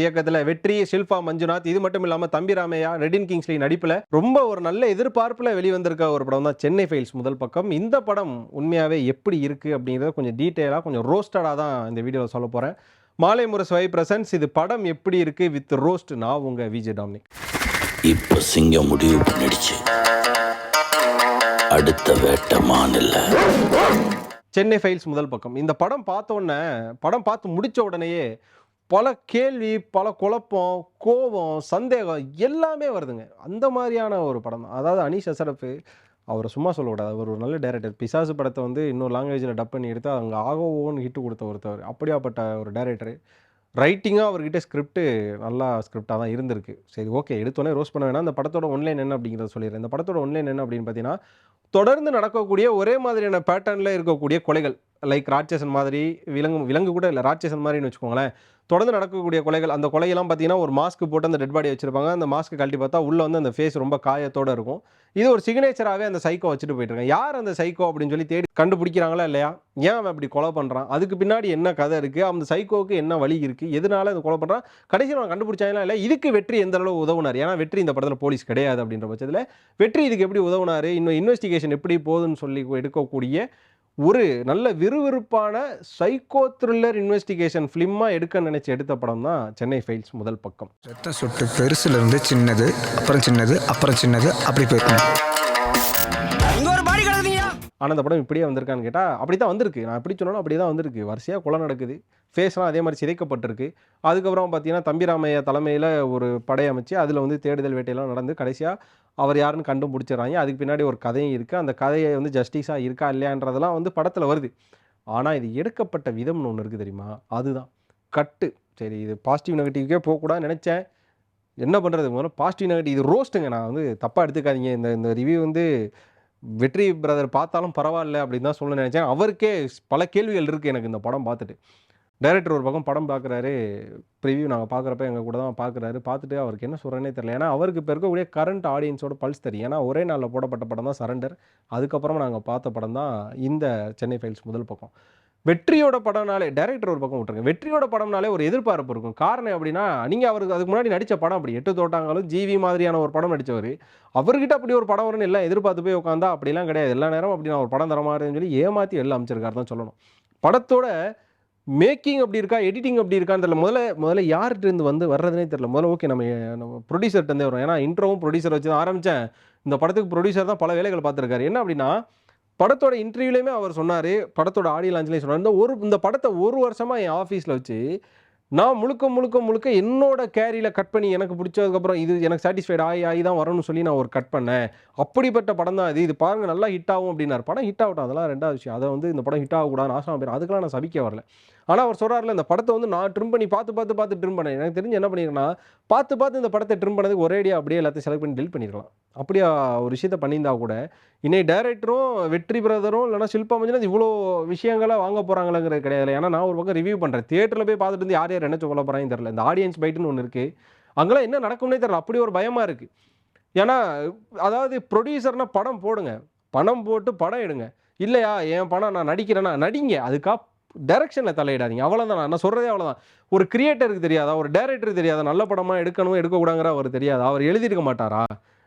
இயக்கத்துல வெற்றி, ஷில்பா மஞ்சுநாத், இது மட்டும் இல்லாம தம்பி ராமையா, ரெடின் கிங்ஸ்லி நடிப்புல ரொம்ப ஒரு நல்ல எதிர்பார்ப்புல வெளிவந்திருக்க ஒரு படம் தான் சென்னை ஃபைல்ஸ் முதல் பக்கம். இந்த படம் உண்மையாவே எப்படி இருக்கு அப்படிங்கிறத கொஞ்சம் டீட்டெயிலா, கொஞ்சம் ரோஸ்டடா தான் இந்த வீடியோல சொல்லப் போறேன். மாலை முரசு வை பிரசன்ஸ் இது படம் எப்படி இருக்கு வித் ரோஸ்ட். நான் உங்க விஜய் டாமினிக். இப்ப சிங்கம் முடிவு பண்ணிடுச்சு, அடுத்த வேட்டை மாநில. சென்னை ஃபைல்ஸ் முதல் பக்கம். இந்த படம் பார்த்து முடிச்ச உடனேயே பல கேள்வி, பல குழப்பம், கோபம், சந்தேகம் எல்லாமே வருதுங்க. அந்த மாதிரியான ஒரு படம் தான். அதாவது அனீஷ் அஷரஃப் அவரை சும்மா சொல்லக்கூடாது. அவர் ஒரு நல்ல டைரக்டர். பிசாசு படத்தை வந்து இன்னொரு லாங்குவேஜில் டப் பண்ணி எடுத்து அங்கே ஆகவோன்னு ஹிட்டு கொடுத்த ஒருத்தவர். அப்படியாப்பட்ட ஒரு டைரக்டர். ரைட்டிங்காக அவர்கிட்ட ஸ்கிரிப்ட் நல்லா ஸ்கிரிப்டாக தான் இருந்திருக்கு. சரி, ஓகே, எடுத்தோடனே ரோஸ்ட் பண்ண வேணாம். இந்த படத்தோட ஒன்லைன் என்ன அப்படிங்கிறத சொல்லிடுறேன். இந்த படத்தோட ஒன்லைன் என்ன அப்படின்னு பார்த்தீங்கன்னா, தொடர்ந்து நடக்கக்கூடிய ஒரே மாதிரியான பேட்டர்னில் இருக்கக்கூடிய கொலைகள், லைக் ராட்சசன் மாதிரி, விலங்கு கூட இல்லை, ராட்சசன் மாதிரின்னு வச்சுக்கோங்களேன். தொடர்ந்து நடக்கக்கூடிய கொலைகள். அந்த கொலையெல்லாம் பார்த்தீங்கன்னா ஒரு மாஸ்க் போட்டு அந்த டெட் பாடியை வச்சிருப்பாங்க. அந்த மாஸ்க் கழட்டி பார்த்தா உள்ளே வந்து அந்த ஃபேஸ் ரொம்ப காயத்தோடு இருக்கும். இது ஒரு சிக்னேச்சராகவே அந்த சைக்கோ வச்சுட்டு போயிட்டு இருக்காங்க. யார் அந்த சைக்கோ அப்படின்னு சொல்லி தேடி கண்டுபிடிக்கிறாங்களா இல்லையா? ஏன் அவன் அப்படி கொலை பண்ணுறான்? அதுக்கு பின்னாடி என்ன கதை இருக்குது? அந்த சைக்கோவுக்கு என்ன வழி இருக்குது? எதனால அந்த கொலை பண்ணுறான்? கடைசியில் அவன் கண்டுபிடிச்சாங்களா இல்லை? இதுக்கு வெற்றி எந்த அளவு உதவுனார்? ஏன்னா வெற்றி இந்த படத்தில் போலீஸ் கிடையாது. அப்படின்ற பட்சத்தில் வெற்றி இதுக்கு எப்படி உதவுனார்? இன்னும் இன்வெஸ்டிகேஷன் எப்படி போகுதுன்னு சொல்லி எடுக்கக்கூடிய ஒரு நல்ல விறுவிறுப்பான சைக்கோ த்ரில்லர் இன்வெஸ்டிகேஷன் ஃபிலிமாக எடுத்த படம் தான் சென்னை ஃபைல்ஸ் முதல் பக்கம். ரத்த சொட்டு பெருசுல இருந்து சின்னது, அப்புறம் சின்னது, அப்புறம் சின்னது, அப்படி போயிருக்கணும். ஆனால் அந்த படம் இப்படியே வந்திருக்கான்னு கேட்டால் அப்படி தான் வந்திருக்கு. நான் எப்படி சொன்னாலும் அப்படி தான் வந்திருக்கு. வரிசையாக கொலை நடக்குது, ஃபேஸ்லாம் அதே மாதிரி சிதைக்கப்பட்டிருக்கு. அதுக்கப்புறம் பார்த்தீங்கன்னா தம்பி ராமையா தலைமையில் ஒரு படை அமைச்சு அதில் வந்து தேடுதல் வேட்டையெல்லாம் நடந்து கடைசியாக அவர் யாருன்னு கண்டுபிடிச்சிடறாங்க. அதுக்கு பின்னாடி ஒரு கதையும் இருக்குது. அந்த கதையை வந்து ஜஸ்டிஸாக இருக்கா இல்லையான்றதெல்லாம் வந்து படத்தில் வருது. ஆனால் இது எடுக்கப்பட்ட விதம்னு ஒன்று இருக்குது தெரியுமா? அதுதான் கட்டு. சரி, இது பாசிட்டிவ் நெகட்டிவ்க்கே போகக்கூடாதுன்னு நினச்சேன். என்ன பண்ணுறது? முதல்ல பாசிட்டிவ் நெகட்டிவ், இது ரோஸ்ட்டுங்க. நான் வந்து தப்பாக எடுத்துக்காதீங்க. இந்த ரிவ்யூ வந்து வெற்றி பிரதர் பார்த்தாலும் பரவாயில்ல அப்படின்னு தான் சொல்ல நினச்சேன். அவருக்கே பல கேள்விகள் இருக்குது எனக்கு இந்த படம் பார்த்துட்டு. டைரக்டர் ஒரு பக்கம் படம் பார்க்குறாரு, ப்ரிவியூ நாங்கள் பார்க்குறப்ப எங்கள் கூட தான் பார்க்குறாரு. பார்த்துட்டு அவருக்கு என்ன சொல்கிறேனே தெரியல. ஏன்னா அவருக்கு இப்போ இருக்கக்கூடிய கரண்ட் ஆடியன்ஸோட பல்ஸ் தெரியும். ஏன்னா ஒரே நாளில் போடப்பட்ட படம் தான் சரண்டர். அதுக்கப்புறமா நாங்கள் பார்த்த படம் தான் இந்த சென்னை ஃபைல்ஸ் முதல் பக்கம். வெற்றியோட படம்னாலே, டைரக்டர் ஒரு பக்கம் விட்டுருங்க, வெற்றியோட படம்னாலே ஒரு எதிர்பார்ப்பு இருக்கும். காரணம் அப்படின்னா, நீங்கள் அவருக்கு அதுக்கு முன்னாடி நடித்த படம் அப்படி 8 தோட்டாங்களும் ஜிவி மாதிரியான ஒரு படம் நடித்தவர். அவர்கிட்ட அப்படி ஒரு படம் வரும்னு எல்லாம் எதிர்பார்த்து போய் உட்காந்தா அப்படிலாம் கிடையாது. எல்லா நேரம் அப்படி நான் ஒரு படம் தர மாதிரின்னு சொல்லி ஏமாற்றி எல்லாம் அமைச்சிருக்காரு தான் சொல்லணும். படத்தோட மேக்கிங் அப்படி இருக்கா, எடிட்டிங் அப்படி இருக்கான்னு தெரியல. முதல்ல யார்கிட்ட இருந்து வந்து வர்றதுனே தெரியல. முதல்ல ஓகே, நம்ம ப்ரொடியூசர்கிட்டே வரும். ஏன்னா இன்ட்ரோவும் ப்ரொடியூசர் வச்சு தான் ஆரம்பித்தேன். இந்த படத்துக்கு ப்ரொடியூசர் தான் பல வேலைகள் பார்த்துருக்காரு. என்ன அப்படின்னா, படத்தோட இன்டர்வியூலையுமே அவர் சொன்னார், படத்தோட ஆடியோ லான்ச்லேயும் சொன்னார், இந்த படத்தை 1 வருஷமாக என் ஆஃபீஸில் வச்சு நான் முழுக்க என்னோட கேரியில் கட் பண்ணி எனக்கு பிடிச்சதுக்கப்புறம் இது எனக்கு சாட்டிஸ்ஃபைட் ஆகி தான் வரணும்னு சொல்லி நான் ஒரு கட் பண்ணேன். அப்படிப்பட்ட படம் தான் இது பாருங்கள் நல்லா ஹிட் ஆகும் அப்படின்னார். படம் ஹிட் ஆகட்டும், அதெல்லாம் ரெண்டாவது விஷயம். அதை வந்து இந்த படம் ஹிட் ஆகக்கூடாது நாசமாக போயிடும், அதுக்கெல்லாம் நான் சபிக்க வரல. ஆனால் அவர் சொல்கிறாரில்ல, இந்த படத்தை வந்து நான் ட்ரிம் பண்ணி பார்த்து ட்ரிம் பண்ணேன். எனக்கு தெரிஞ்சு என்ன பண்ணியிருக்கேன்னா, பார்த்து இந்த படத்தை ட்ரிம் பண்ணதுக்கு ஒரேடியாக அப்படியே எல்லாத்தையும் செலக்ட் பண்ணி டெலிட் பண்ணியிருக்கலாம். அப்படியே ஒரு விஷயத்தை பண்ணியிருந்தா கூட இன்னைக்கு டைரக்டரும் வெற்றி பிரதரும் இல்லைனா ஷில்பா மஞ்சுநாத் இவ்வளோ விஷயங்களை வாங்க போகிறாங்களேங்கிறது கிடையாது. ஏன்னா நான் ஒரு பக்கம் ரிவ்யூ பண்ணுறேன், தியேட்டரில் போய் பார்த்துட்டு வந்து யார் என்ன சொல்ல போகிறாங்கன்னு தெரியல. இந்த ஆடியன்ஸ் பைட்டுன்னு ஒன்று இருக்குது, அங்கெல்லாம் என்ன நடக்கும்னே தெரியல. அப்படி ஒரு பயமாக இருக்குது. ஏன்னா அதாவது ப்ரொடியூசர்னா படம் போடுங்க, பணம் போட்டு படம் எடுங்க. இல்லையா என் படம் நான் நடிக்கிறேன்னா நடிங்க, அதுக்காக டைரக்ஷனில் தலையிடாதீங்க. அவ்வளோதான், நான் சொல்கிறதே அவ்வளோதான். ஒரு கிரியேட்டருக்கு தெரியாதா, ஒரு டைரக்டருக்கு தெரியாதா நல்ல படமாக எடுக்கக்கூடாங்கிற அவர் தெரியாதா? அவர் எழுதியிருக்க மாட்டாரா?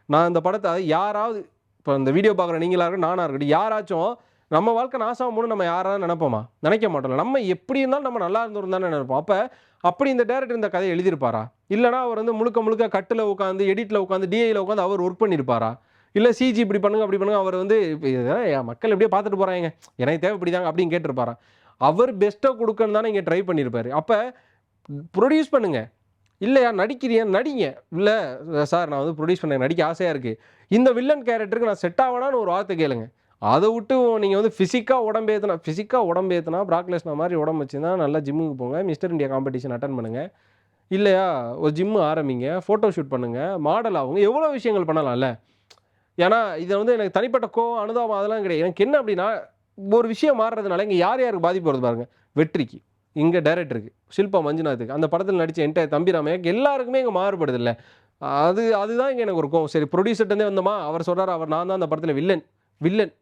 நான் இந்த படத்தை யாராவது இப்போ இந்த வீடியோ பார்க்குற நீங்களாக இருக்கட்டும், நானாக இருக்கட்டும், யாராச்சும் நம்ம வாழ்க்கை நாசம் போகணும் நம்ம யாராவது நினைப்போமா? நினைக்க மாட்டோம். நம்ம எப்படி இருந்தாலும் நம்ம நல்லா இருந்திருந்தானே நினைப்போம். அப்படி இந்த டேரக்டர் இந்த கதையை எழுதியிருப்பாரா? இல்லைனா அவர் வந்து முழுக்க கட்டில் உட்காந்து எடிட்டில் உட்காந்து டிஐயில் உட்காந்து அவர் ஒர்க் பண்ணியிருப்பாரா? இல்லை சிஜி இப்படி பண்ணுங்க அப்படி பண்ணுங்க, அவர் வந்து மக்கள் எப்படியே பார்த்துட்டு போகிறாங்க, எனக்கு தேவை இப்படி தாங்க அப்படின்னு கேட்டிருப்பாரா? அவர் பெஸ்ட்டாக கொடுக்கணும் தானே இங்கே ட்ரை பண்ணியிருப்பார். அப்போ ப்ரொடியூஸ் பண்ணுங்கள். இல்லையா நடிங்க. இல்லை சார், நான் வந்து ப்ரொடியூஸ் பண்ண நடிக்க ஆசையாக இருக்குது, இந்த வில்லன் கேரக்டருக்கு நான் செட் ஆகலான்னு ஒரு வார்த்தை கேளுங்க. அதை விட்டு நீங்கள் வந்து ஃபிசிக்காக உடம்பேற்றினா பிராக் லெஸ்னர் மாதிரி உடம்பு வச்சுன்னா நல்லா ஜிம்முக்கு போங்க, மிஸ்டர் இந்தியா காம்படிஷன் அட்டன் பண்ணுங்கள். இல்லையா ஒரு ஜிம்மு ஆரம்பிங்க, ஃபோட்டோ ஷூட் பண்ணுங்கள், மாடல் ஆகுங்க, எவ்வளோ விஷயங்கள் பண்ணலாம்ல. ஏன்னா இதை வந்து எனக்கு தனிப்பட்ட அனுதாபம் அதெல்லாம் கிடையாது. எனக்கு என்ன அப்படின்னா, ஒரு விஷயம் மாறுறதுனால இங்கே யாருக்கு பாதிப்பு வருது பாருங்கள். வெற்றிக்கு, இங்கே டைரக்டருக்கு, ஷில்பா மஞ்சுநாத்துக்கு, அந்த படத்தில் நடித்த என்கிட்ட தம்பி ராமையாக்கு எல்லாருக்குமே இங்கே மாறுபடுது இல்லை. அதுதான் இங்கே எனக்கு இருக்கும். சரி, ப்ரொடியூசர்ட்டே வந்தோமா, அவர் சொல்கிறார் நான் தான் அந்த படத்தில் வில்லன்.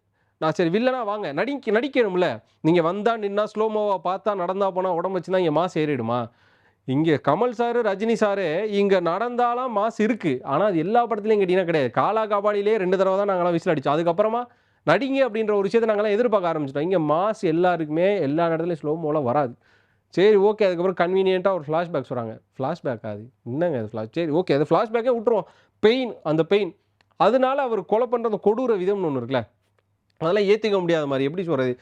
நான் சரி வில்லனா வாங்க நடிக்கணும்ல. நீங்கள் வந்தால் நின்னா ஸ்லோமோவாக பார்த்தா நடந்தா போனால் உடம்பு வச்சுன்னா இங்கே மாசு ஏறிடுமா? இங்கே கமல் சார் ரஜினி சாரு இங்கே நடந்தாலும் மாஸ் இருக்குது. ஆனால் அது எல்லா படத்துலையும் கேட்டிங்கன்னா கிடையாது. காலா காபாடியிலே 2 தடவை தான் நாங்களாம் விசில் அடித்தோம். அதுக்கப்புறமா நடிங்க அப்படின்ற ஒரு விஷயத்தை நாங்களாம் எதிர்பார்க்க ஆரம்பிச்சிட்டோம். இங்கே மாஸ் எல்லாருக்குமே எல்லா இடத்துலையும் ஸ்லோ மோலாம் வராது. சரி ஓகே, அதுக்கப்புறம் கன்வீனியண்ட்டாக ஒரு ஃப்ளாஷ்பேக் சொல்கிறாங்க. ஃப்ளாஷ்பேக் அது என்னங்க அது சரி ஓகே, அது ஃப்ளாஷ்பேக்கே விட்டுருவோம். அந்த பெயின் அதனால அவர் கொலை பண்ணுற கொடூர விதம்னு ஒன்று இருக்குல்ல, அதெல்லாம் ஏற்றுக்க முடியாத மாதிரி. எப்படி சொல்கிறது,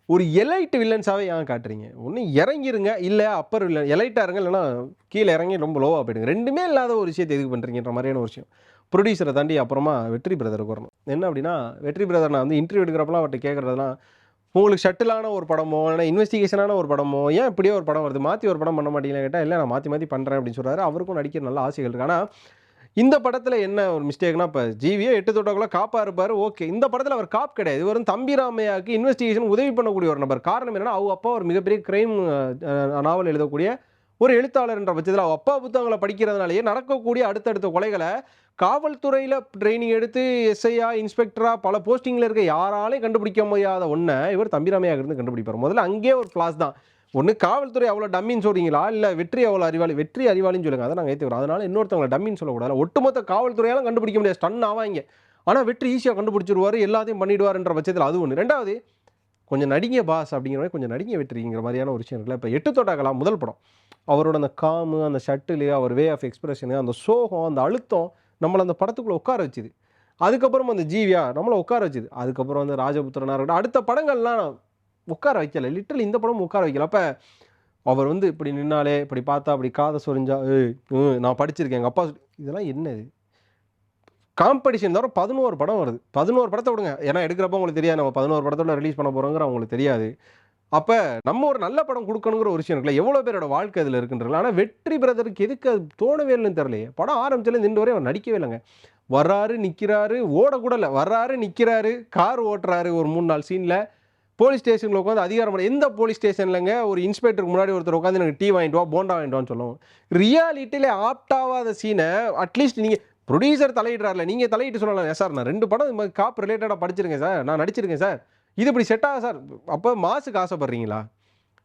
ஒரு எலைட் வில்லன்ஸாகவே ஏன் காட்டுறீங்க? ஒன்று இறங்கிருங்க, இல்லை அப்பர் வில்லன் எலைட்டாக இருங்க, இல்லைனா கீழே இறங்கி ரொம்ப லோவாக போயிடுங்க. ரெண்டுமே இல்லாத ஒரு விஷயத்தை எதுக்கு பண்ணுறீங்கன்ற மாதிரியான ஒரு விஷயம். ப்ரொடியூசரை தாண்டி அப்புறமா வெற்றி பிரதருக்கு வரணும். என்ன அப்படின்னா, வெற்றி பிரதர் நான் வந்து இன்டர்வியூ எடுக்கிறப்பலாம் அவர்கிட்ட கேட்குறதுலாம், உங்களுக்கு ஷட்டிலான ஒரு படமோ இல்லை இன்வெஸ்டிகேஷனான ஒரு படமோ ஏன் இப்படியே ஒரு படம் வருது, மாற்றி ஒரு படம் பண்ண மாட்டீங்களா கேட்டால், இல்லை நான் மாற்றி பண்ணுறேன் அப்படின்னு சொல்கிறாரு. அவருக்கும் நடிக்கிற நல்ல ஆசைகள் இருக்குது. ஆனால் இந்த படத்தில் என்ன ஒரு மிஸ்டேக்னா, இப்போ ஜிவியே 8 தொட்டாக்குள்ள காப்பாக இருப்பார், ஓகே. இந்த படத்தில் அவர் காப் கிடையாது. இவர் தம்பி ராமையாவுக்கு இன்வெஸ்டிகேஷன் உதவி பண்ணக்கூடிய ஒரு நபர். காரணம் என்னன்னா, அவங்க அப்பா ஒரு மிகப்பெரிய கிரைம் நாவல் எழுதக்கூடிய ஒரு எழுத்தாளர் என்ற பட்சத்தில் அவங்க அப்பா புத்தகங்களை படிக்கிறதுனாலேயே நடக்கக்கூடிய அடுத்தடுத்த கொலைகளை காவல்துறையில் ட்ரைனிங் எடுத்து எஸ்ஐயா இன்ஸ்பெக்டராக பல போஸ்டிங்கில் இருக்க யாராலையும் கண்டுபிடிக்க முடியாத ஒன்றை இவர் தம்பிராமையாக இருந்து கண்டுபிடிப்பார். முதல்ல அங்கேயே ஒரு கிளாஸ் தான். ஒன்று காவல்துறை அவ்வளோ டம்மின்னு சொல்கிறீங்களா, இல்லை வெற்றி அவ்வளோ அறிவாளி, வெற்றி அறிவாளின்னு சொல்லுங்க, அதை நாங்கள் ஏற்றுக்கிறோம். அதனால் இன்னொருத்தவங்களை டம்மின்னு சொல்லக்கூடாது. ஒட்டுமொத்த காவல்துறையாலும் கண்டுபிடிக்க முடியாது, ஸ்டன் ஆவாங்க. ஆனால் வெற்றி ஈஸியாக கண்டுபிடிச்சிருவார், எல்லாத்தையும் பண்ணிவிடுவார்ன்ற பட்சத்தில் அது ஒன்று. ரெண்டாவது, கொஞ்சம் நடிங்க பாஸ் அப்படிங்கிற மாதிரி, கொஞ்சம் நடிங்க வெற்றிங்கிற மாதிரியான ஒரு விஷயம் இருக்குல்ல. இப்போ 8 தொட்டாக்கலாம் முதல் படம், அவரோட அந்த காமு, அந்த ஷட்டிலு, அவர் வே ஆஃப் எக்ஸ்பிரஷனு, அந்த சோகம், அந்த அழுத்தம் நம்மளை அந்த படத்துக்குள்ளே உட்கார வச்சுது. அதுக்கப்புறம் அந்த ஜீவியா நம்மளை உட்கார வச்சுது. அதுக்கப்புறம் வந்து ராஜபுத்திரனாக இருக்கட்டும், அடுத்த படங்கள்லாம் உட்கார வைக்கல. லிட்டரலி இந்த படம் உட்கார வைக்கல. அப்போ அவர் வந்து இப்படி நின்னாலே, இப்படி பார்த்தா, அப்படி காதை சொரிஞ்சா, நான் படிச்சிருக்கேன் எங்கள் அப்பா, இதெல்லாம் என்னது காம்படிஷன் தவிர 11 படம் வருது. 11 படத்தை விடுங்க, ஏன்னா எடுக்கிறப்ப உங்களுக்கு தெரியாது நம்ம 11 படத்தோட ரிலீஸ் பண்ண போகிறோங்கிற அவங்களுக்கு தெரியாது. அப்போ நம்ம ஒரு நல்ல படம் கொடுக்கணுங்கிற ஒரு விஷயம் இருக்குல்ல, எவ்வளோ பேரோட வாழ்க்கை அதில் இருக்குன்றல. ஆனால் வெற்றி பிரதருக்கு எதுக்கு அது தோணவே இல்லைன்னு தெரியலையே. படம் ஆரம்பிச்சாலே இந்த வரை அவர் நடிக்கவே இல்லைங்க. வர்றாரு, நிற்கிறாரு, ஓடக்கூட இல்லை, வர்றாரு, நிற்கிறாரு, கார் ஓட்டுறாரு, ஒரு 3-4 சீனில் போலீஸ் ஸ்டேஷனில் உட்காந்து அதிகாரம். எந்த போலீஸ் ஸ்டேஷன்லங்க ஒரு இன்ஸ்பெக்டருக்கு முன்னாடி ஒருத்தர் உட்காந்து எனக்கு டீ வாங்கிட்டு வா, போண்டா வாங்கிட்டு வான்னு சொல்லுவோம். ரியாலிட்டியில் ஆப்டாவாத சீனை அட்லீஸ்ட் நீங்கள் ப்ரொடியூசர் தலையிடுறாருல, நீங்கள் தலையிட்டு சொல்லலாம். சார் நான் 2 படம் இந்த மாதிரி காப் ரிலேட்டடாக படிச்சிருக்கேன் சார், நான் நடிச்சிருக்கேன் சார், இது இப்படி செட் ஆகும் சார். அப்போ மாசுக்கு ஆசைப்படுறீங்களா?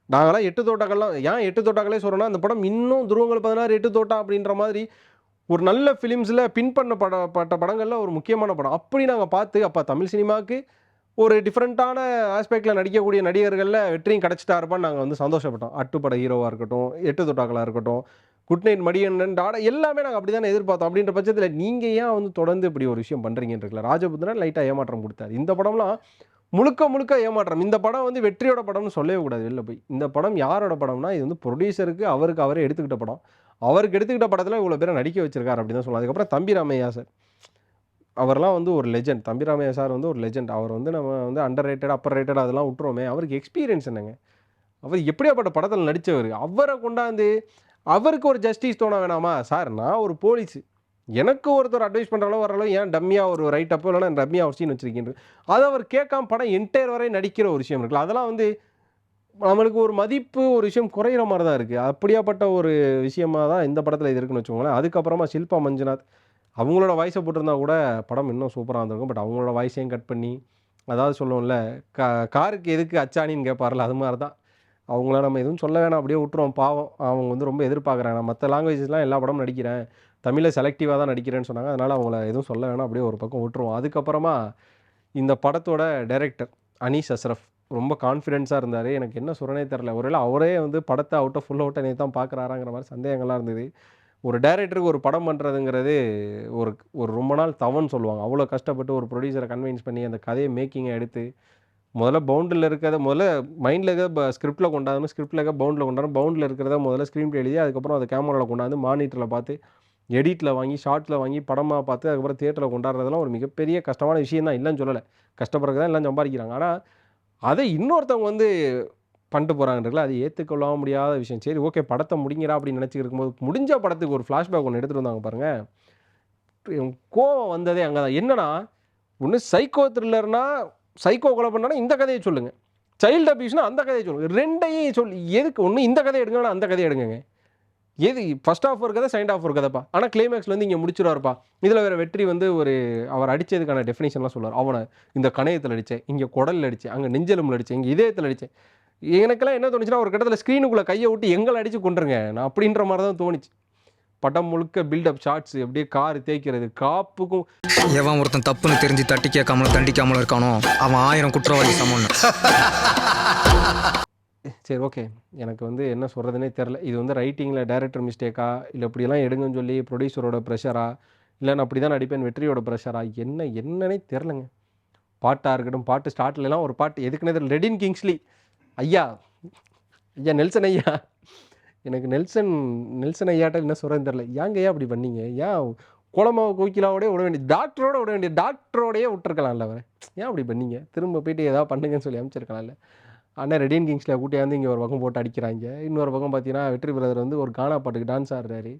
நாங்களாம் 8 தோட்டாக்கள்லாம் ஏன் 8 தோட்டாக்களே சொல்கிறோன்னா, அந்த படம் இன்னும் துருவங்கள் 16 8 தோட்டா அப்படின்ற மாதிரி ஒரு நல்ல ஃபிலிம்ஸில் பின் பண்ணப்பட்ட படங்களில் ஒரு முக்கியமான படம். அப்படி நாங்கள் பார்த்து, அப்போ தமிழ் சினிமாவுக்கு ஒரு டிஃப்ரெண்ட்டான ஆஸ்பெக்டில் நடிக்கக்கூடிய நடிகர்களில் வெற்றியும் கிடச்சிட்டா இருப்பான்னு நாங்கள் வந்து சந்தோஷப்பட்டோம். அட்டுப்பட ஹீரோவாக இருக்கட்டும், 8 தொட்டாக்களாக இருக்கட்டும், குட் நைட் மடியண்ணன், டாடா, எல்லாமே நாங்கள் அப்படி தானே எதிர்பார்த்தோம். அப்படின்ற பட்சத்தில் நீங்கள் ஏன் வந்து தொடர்ந்து இப்படி ஒரு விஷயம் பண்ணுறீங்கன்னு இருக்குல்ல. ராஜபுத்திரன் லைட்டாக ஏமாற்றம் கொடுத்தாரு. இந்த படம்லாம் முழுக்க ஏமாற்றம். இந்த படம் வந்து வெற்றியோட படம்னு சொல்லவே கூடாது வெளில போய். இந்த படம் யாரோட படம்னா, இது வந்து ப்ரொடியூசருக்கு அவரே எடுத்துக்கிட்ட படம். அவருக்கு எடுத்துக்கிட்ட படத்தில் இவ்வளோ பேரை நடிக்க வச்சிருக்காரு அப்படின்னு தான் சொல்லலாம். அதுக்கப்புறம் தம்பி ராமையா சார், அவர்லாம் வந்து ஒரு லெஜெண்ட். தம்பி ராமையா சார் வந்து ஒரு லெஜெண்ட். அவர் வந்து நம்ம வந்து அண்டர் ரேட்டட், அப்பர் ரேட்டட் அதெல்லாம் விட்டுருவோமே, அவருக்கு எக்ஸ்பீரியன்ஸ் என்னங்க, அவர் எப்படியாப்பட்ட படத்தில் நடித்தவர். அவரை கொண்டாந்து அவருக்கு ஒரு ஜஸ்டிஸ் தோண வேணாமா? சார் நான் ஒரு போலீஸு, எனக்கு ஒருத்தர் அட்வைஸ் பண்ணுற அளவு வர அளவு ஏன் டம்மியாக ஒரு ரைட் அப்பு இல்லைனா டம்மியாக ஒரு சீன் வச்சுருக்கீங்க, அதை அவர் கேட்காம படம் என்டையர் வரை நடிக்கிற ஒரு விஷயம் இருக்குல்ல. அதெல்லாம் வந்து நம்மளுக்கு ஒரு மதிப்பு, ஒரு விஷயம் குறையிற மாதிரி தான் இருக்குது. அப்படியாப்பட்ட ஒரு விஷயமாக தான் இந்த படத்தில் இது இருக்குன்னு வச்சுக்கோங்களேன். அதுக்கப்புறமா ஷில்பா மஞ்சுநாத், அவங்களோட வாய்ஸை போட்டிருந்தா கூட படம் இன்னும் சூப்பராக இருந்திருக்கும். பட் அவங்களோட வாய்ஸையும் கட் பண்ணி, அதாவது சொல்லுவோம்ல, காருக்கு எதுக்கு அச்சாணின்னு கேட்பார்ல, அது மாதிரி தான். அவங்கள நம்ம எதுவும் சொல்ல வேணாம், அப்படியே விட்டுருவோம். பாவம், அவங்க வந்து ரொம்ப எதிர்பார்க்குறாங்க. நான் மற்ற லாங்குவேஜஸ்லாம் எல்லா படமும் நடிக்கிறேன், தமிழில் செலக்டிவாக தான் நடிக்கிறேன்னு சொன்னாங்க. அதனால் அவங்கள எதுவும் சொல்ல வேணாம், அப்படியே ஒரு பக்கம் விட்டுருவோம். அதுக்கப்புறமா இந்த படத்தோட டைரக்டர் அனீஸ் அஷ்ரஃப் ரொம்ப கான்ஃபிடென்ஸாக இருந்தார். எனக்கு என்ன சொல்கிறனே தெரில. ஒருவேளை அவரே வந்து படத்தை ஃபுல் அவுட்டை தான் பார்க்குறாராங்கிற மாதிரி சந்தேகங்கள்லாம் இருந்தது. ஒரு டைரக்டருக்கு ஒரு படம் பண்ணுறதுங்கிறது ஒரு ரொம்ப நாள் தவன்னு சொல்லுவாங்க. அவ்வளோ கஷ்டப்பட்டு ஒரு ப்ரொடியூசரை கன்வின்ஸ் பண்ணி அந்த கதையை மேக்கிங்கை எடுத்து, முதல்ல பவுண்டில் இருக்கிறத முதல்ல மைண்டில் இருக்க ஸ்கிரிப்டில் கொண்டாடணும், ஸ்கிரிப்டில் இருக்க பவுண்டில் கொண்டாடணும், பவுண்டில் இருக்கிறத முதல்ல ஸ்க்ரீன் ப்ளே எழுதி, அதுக்கப்புறம் அதை கேமராவில் கொண்டாந்து மானிட்டரில் பார்த்து, எடிட்டில் வாங்கி, ஷார்ட்டில் வாங்கி, படமாக பார்த்து, அதுக்கப்புறம் தியேட்டரில் கொண்டாடுறதெல்லாம் ஒரு மிகப்பெரிய கஷ்டமான விஷயம் தான், இல்லைன்னு சொல்லலை. கஷ்டப்படுறது தான் எல்லாம் சம்பாதிக்கிறாங்க. ஆனால் அதை இன்னொருத்தவங்க வந்து பண்ணிட்டு போகிறாங்கன்றதுல அது ஏற்றுக்கொள்ள முடியாத விஷயம். சரி ஓகே, படத்தை முடிங்கடா அப்படின்னு நினச்சிட்டு இருக்கும்போது, முடிஞ்ச படத்துக்கு ஒரு ஃப்ளாஷ்பேக் ஒன்று எடுத்துகிட்டு வந்தாங்க பாருங்கள். கோவம் வந்ததே அங்கே தான். என்னன்னா, ஒன்று சைக்கோ த்ரில்லர்னா, சைக்கோ கொலை பண்ணானா இந்த கதையை சொல்லுங்கள், சைல்டு அபியூஸ்னா அந்த கதையை சொல்லுங்கள், ரெண்டையும் சொல்லி எதுக்கு? ஒன்று இந்த கதையை எடுங்கன்னா அந்த கதையை எடுங்க. எது ஃபர்ஸ்ட் ஆஃப் ஒரு கதை, செகண்ட் ஆஃப் ஒரு கதைப்பா, ஆனால் கிளைமேக்ஸில் வந்து இங்கே முடிச்சிடுவார்ப்பா. இதில் வேறு வெற்றி வந்து அவர் அடித்ததுக்கான டெஃபினேஷன்லாம் சொல்லுவார். அவனை இந்த கணையத்தில் அடித்தேன், இங்கே குடலில் அடித்தேன், அங்கே நெஞ்செலும்பில் அடித்தேன், இங்கே இதயத்தில் அடித்தேன். எனக்கெல்லாம் என்ன தோணுச்சுன்னா, ஒரு கட்டத்தில ஸ்க்ரீனுக்குள்ள கைய விட்டு எங்கள அடிச்சு கொன்றுங்க. நான் அப்படின்ற மாரி தான் தோணுச்சு. படம் முழுக்க பில்டப் ஷாட்ஸ் அப்படியே கார் தேய்க்கிறது, காப்புக்கும் எவன் ஒருத்தன் தப்புன்னு தெரிஞ்சு தட்டி கேட்காமலும் தண்டிக்காமலும் இருக்கானோ அவன் 1000 குற்றவாளி சமம். சரி ஓகே. எனக்கு வந்து என்ன சொல்றதுன்னே தெரில. இது வந்து ரைட்டிங்கில டைரக்டர் மிஸ்டேக்கா? இல்ல இப்படியெல்லாம் எடுங்கன்னு சொல்லி ப்ரொடியூசரோட ப்ரெஷரா? இல்ல நான் இப்படி தான் நடிப்பேன் வெற்றியோட ப்ரெஷரா? என்னன்னே தெரிலங்க. பாட்டா இருக்கட்டும், பாட்டு ஸ்டார்ட்லலாம் ஒரு பாட்டு எதுக்குன்னே தெரியல. ரெடின் கிங்ஸ்லி ஐயா, ஐயா நெல்சன் ஐயா. எனக்கு நெல்சன் ஐயாட்ட என்ன சொல்றதுன்னு தெரியல. ஏங்கய்யா அப்படி பண்ணீங்க? ஏன் குலமாவு கோகிலாவோடயே விட வேண்டியது, டாக்டரோட விட வேண்டியது, டாக்டரோடயே விட்டுருக்கலாம்ல அவர. ஏன் அப்படி பண்ணீங்க? திரும்ப போயிட்டு ஏதாவது பண்ணுங்கன்னு சொல்லி அனுப்பிச்சிருக்கலாம்ல. ஆனா ரெடின் கிங்ஸ்ல கூட்டியாந்து இங்க ஒரு பக்கம் போட்டு அடிக்கிறாய்ங்க. இன்னொரு பக்கம் பார்த்தீங்கன்னா, வெற்றி பிரதர் வந்து ஒரு கானா பாட்டுக்கு டான்ஸ் ஆடுறாரு.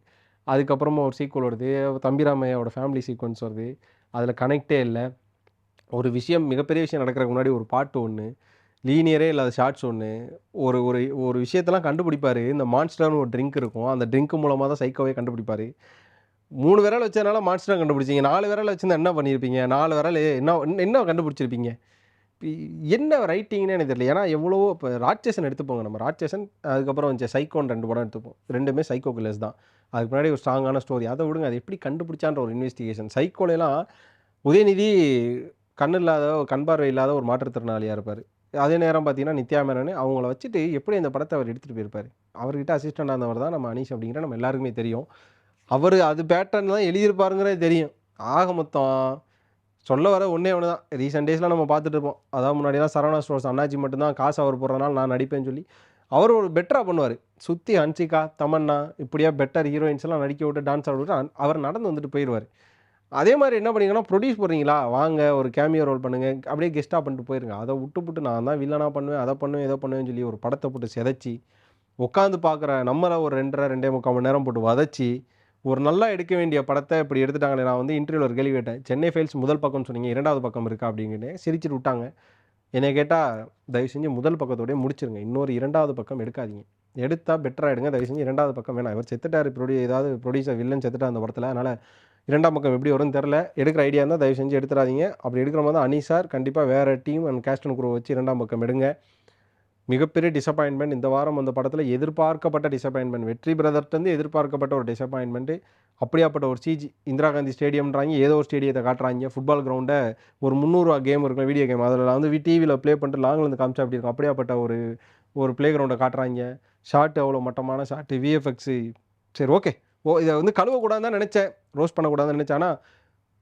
அதுக்கப்புறமா ஒரு சீக்வல் வருது. தம்பிராமையாவோட ஃபேமிலி சீக்வென்ஸ் வருது. அதில கனெக்ட்டே இல்ல. ஒரு விஷயம் மிகப்பெரிய விஷயம் நடக்கிறதுக்கு முன்னாடி ஒரு பாட்டு ஒண்ணு, லீனியரே இல்லாத ஷார்ட்ஸ் ஒண்ணு, ஒரு ஒரு ஒரு விஷயத்தெல்லாம் கண்டுபிடிப்பாரு. இந்த மான்ஸ்டர்னு ஒரு ட்ரிங்க் இருக்கும். அந்த ட்ரிங்க் மூலமா தான் சைக்கோவே கண்டுபிடிப்பாரு. 3 விரல் வச்சதுனால மான்ஸ்டர கண்டுபிடிச்சீங்க. 4 விரல் வச்சிருந்தா என்ன பண்ணியிருப்பீங்க? 4 விரலு என்ன கண்டுபிடிச்சிருப்பீங்க? இ என்ன ரைட்டிங்னே எனக்கு தெரியல. ஏன்னா எவ்வளவோ இப்ப ராட்சசன் எடுத்துப்போங்க நம்ம. ராட்சசன் அதுக்கப்புறம் வந்துச்சு சைக்கோன்னு 2 படம் எடுத்துப்போம். 2மே சைக்கோ கில்லர்ஸ் தான். அதுக்கு முன்னாடி ஒரு ஸ்ட்ராங்கான ஸ்டோரி. அத விடுங்க. அது எப்படி கண்டுபிடிச்சான்ற ஒரு இன்வெஸ்டிகேஷன். சைக்கோலலாம் உதயநிதி கண் இல்லாத, கண் பார்வை இல்லாத ஒரு மாற்றுத்திறனாளியா இருப்பாரு. அதே நேரம் பார்த்தீங்கன்னா, நித்யா மேனன் அவங்கள வச்சுட்டு எப்படி அந்த படத்த அவர் எடுத்துட்டு போயிருப்பாரு. அவர்கிட்ட அசிஸ்டன்ட்டா இருந்தவர் தான் நம்ம அனீஷ் அப்படிங்கிற நம்ம எல்லாருக்குமே தெரியும். அவரு அது பேட்டர்ன் தான் எழுதியிருப்பாருங்கிறது தெரியும். ஆக மொத்தம் சொல்ல வர ஒண்ணே ஒண்ணு தான். ரீசென்ட் டேஸ்ல நம்ம பார்த்துட்டு இருப்போம். அதாவது முன்னாடிலாம் சரவணா ஸ்டோர்ஸ் அண்ணாச்சி மட்டும் தான் காசு அவர் போடுறனால நான் நடிப்பேன்னு சொல்லி, அவரு ஒரு பெட்டரா பண்ணுவாரு. சுத்தி ஹன்சிகா, தமன்னா இப்படியா பெட்டர் ஹீரோயின்ஸ்லாம் நடிக்க விட்டு டான்ஸ் ஆட விட்டு அவர் நடந்து வந்துட்டு போயிருவாரு. அதே மாரி என்ன பண்ணீங்கன்னா, ப்ரொடியூஸ் போடுறீங்களா? வாங்க ஒரு கேமியோ ரோல் பண்ணுங்க. அப்படியே கெஸ்ட்டா பண்ணிட்டு போயிருங்க. அத விட்டுப்புட்டு நான் தான் வில்லனா பண்ணுவேன், அத பண்ணுவேன், இத பண்ணுவேன்னு சொல்லி ஒரு படத்த போட்டு சிதைச்சு, உட்காந்து பார்க்குற நம்மள ஒரு 2 1/2 2.25 மணி நேரம் போட்டு வதச்சி, ஒரு நல்லா எடுக்க வேண்டிய படத்த இப்படி எடுத்துட்டாங்களே. நான் வந்து இன்டர்வியூல ஒரு கேள்வி கேட்டேன். "சென்னை ஃபைல்ஸ் முதல் பக்கம்னு சொன்னீங்க. 2வது பக்கம் இருக்கா?" அப்படின்னு சிரிச்சுட்டு விட்டாங்க. என்னைய கேட்டா, "தயவு செஞ்சு முதல் பக்கத்தோடயே முடிச்சிருங்க. இன்னொரு 2வது பக்கம் எடுக்காதீங்க. எடுத்தா பெட்டரா எடுங்க. தயவு செஞ்சு 2வது பக்கம் வேணாம். இவர் செத்துட்டாரு. ஏதாவது ப்ரொடியூசர் வில்லன் செத்துட்டார் அந்த படத்துல. அதனால 2ஆம் பக்கம் எப்படி வரும்னு தெரியல. எடுக்கிற ஐடியா இருந்தா தயவு செஞ்சு எடுத்துறாதீங்க. அப்படி எடுக்கிற மாரி தான் அனீஸ் சார் கண்டிப்பா வேற team and cast and crew வச்சு 2ஆம் பக்கம் எடுங்க." மிகப்பெரிய டிசப்பாயின்ட்மென்ட் இந்த வாரம் அந்த படத்துல எதிர்பார்க்கப்பட்ட டிசப்பாயின்ட்மென்ட். வெற்றி பிரதர்ட்டருந்து எதிர்பார்க்கப்பட்ட ஒரு டிசப்பாயின்ட்மென்ட். அப்படியாப்பட்ட ஒரு சிஜி இந்திரா காந்தி ஸ்டேடியம்ன்றாய்ங்க. ஏதோ ஒரு ஸ்டேடியத்த காட்டுறாய்ங்க. ஃபுட்பால் கிரவுண்ட ஒரு 300 ரூவா கேம் இருக்கும். Video game. அதில வந்து டிவில ப்ளே பண்ணிட்டு லாங்ல இருந்து காமிச்சா எப்படி இருக்கும்? அப்படியாப்பட்ட ஒரு ஒரு ப்ளே கிரவுண்ட காட்டுறாய்ங்க. ஷாட் அவ்வளோ மட்டமான ஷாட். விஎஃப்எக்ஸ் சரி ஓகே. இத வந்து கழுவக்கூடாதுன்னு தான் நெனச்சேன். ரோஸ்ட் பண்ணக்கூடாதுன்னு நெனச்சேன். ஆனா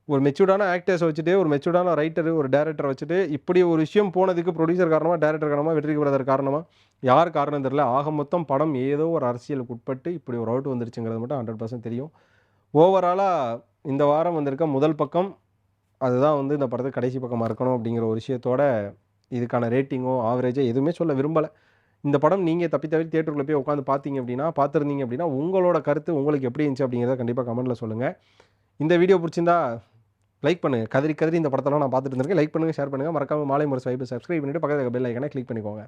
ஒரு மெச்சூர்டான ஆக்டர்ஸ வச்சுட்டு, ஒரு மெச்சூர்டான ரைட்டர், ஒரு டைரக்டர வச்சுட்டு, இப்படி ஒரு விஷயம் போனதுக்கு புரொடியூசர் காரணமா, டைரக்டர் காரணமா, வெற்றி பிரதர் காரணமா, யார் காரணம்னு தெரியல. ஆக மொத்தம் படம் ஏதோ ஒரு அரசியலுக்கு உட்பட்டு இப்படி ஒரு அவுட் வந்துருச்சுங்கிறது மட்டும் 100% தெரியும். ஓவராலா இந்த வாரம் வந்திருக்க முதல் பக்கம், அதுதான் வந்து இந்த படத்துக்கு கடைசி பக்கமா இருக்கணும் அப்படிங்கிற ஒரு விஷயத்தோட, இதுக்கான ரேட்டிங்கோ, ஆவரேஜோ எதுவுமே சொல்ல விரும்பல. இந்த படம் நீங்க தப்பி தவறி தியேட்டருக்குள்ள போய் உட்காந்து பார்த்தீங்க அப்படின்னா, பார்த்திருந்தீங்க அப்படின்னா, உங்களோட கருத்து உங்களுக்கு எப்படி இருந்துச்சு அப்படிங்கிறத கண்டிப்பா கமெண்ட்ல சொல்லுங்க. இந்த வீடியோ புடிச்சிருந்தா லைக் பண்ணுங்க. கதறி கதறி இந்த படத்தெல்லாம் நான் பார்த்துட்டு இருந்திருக்கேன். லைக் பண்ணுங்க, ஷேர் பண்ணுங்க. மறக்காம மாலை முரசு வைபை சப்ஸ்கிரைப் பண்ணிட்டு பக்கத்துல இருக்க பெல் ஐகானை கிளிக் பண்ணிக்கோங்க.